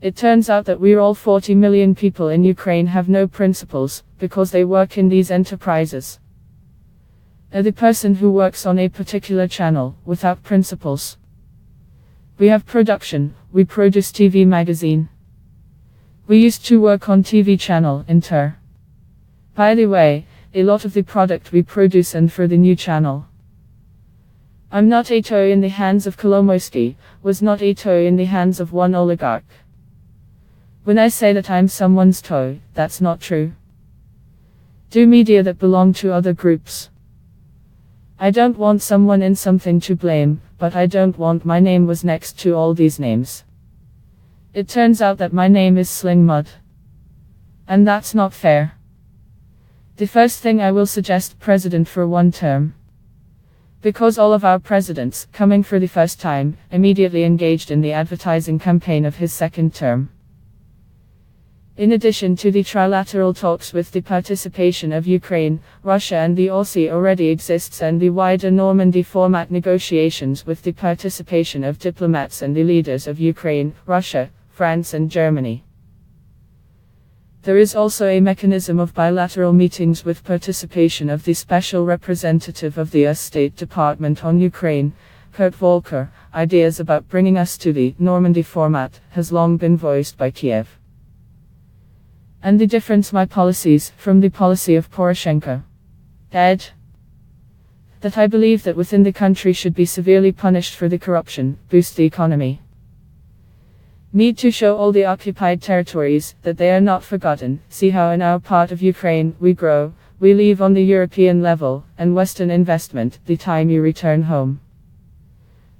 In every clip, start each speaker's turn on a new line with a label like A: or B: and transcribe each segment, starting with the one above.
A: It turns out that we're all 40 million people in Ukraine have no principles, because they work in these enterprises. The person who works on a particular channel, without principles. We have production, we produce TV magazine. We used to work on TV channel, Inter. By the way, a lot of the product we produce and for the new channel. I'm not a toy in the hands of Kolomoisky, was not a toy in the hands of one oligarch. When I say that I'm someone's toy, that's not true. Do media that belong to other groups. I don't want someone in something to blame, but I don't want my name was next to all these names. It turns out that my name is Sling Mud. And that's not fair. The first thing I will suggest president for one term. Because all of our presidents, coming for the first time, immediately engaged in the advertising campaign of his second term. In addition to the trilateral talks with the participation of Ukraine, Russia and the OSCE already exists, and the wider Normandy format negotiations with the participation of diplomats and the leaders of Ukraine, Russia, France and Germany. There is also a mechanism of bilateral meetings with participation of the special representative of the US State Department on Ukraine, Kurt Volker. Ideas about bringing us to the Normandy format has long been voiced by Kiev. And the difference my policies from the policy of Poroshenko. Ed. That I believe that within the country should be severely punished for the corruption, boost the economy. Need to show all the occupied territories that they are not forgotten. See how in our part of Ukraine we grow, we live on the European level, and Western investment, the time you return home.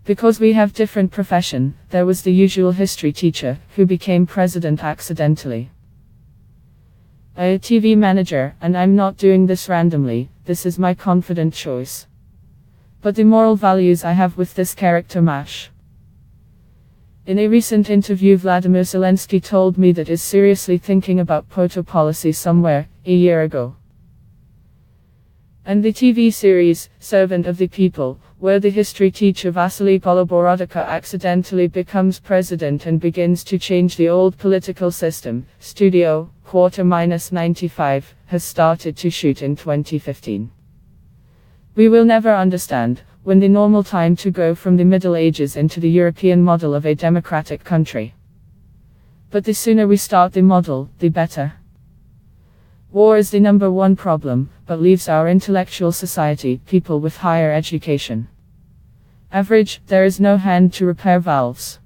A: Because we have different profession, there was the usual history teacher, who became president accidentally. A TV manager, and I'm not doing this randomly, this is my confident choice. But the moral values I have with this character mash. In a recent interview, Vladimir Zelensky told me that is seriously thinking about Poto policy somewhere, a year ago. And the TV series, Servant of the People, where the history teacher Vasily Goloborodko accidentally becomes president and begins to change the old political system, Studio, _95, has started to shoot in 2015. We will never understand, when the normal time to go from the Middle Ages into the European model of a democratic country. But the sooner we start the model, the better. War is the number one problem, but leaves our intellectual society, people with higher education. Average, there is no hand to repair valves.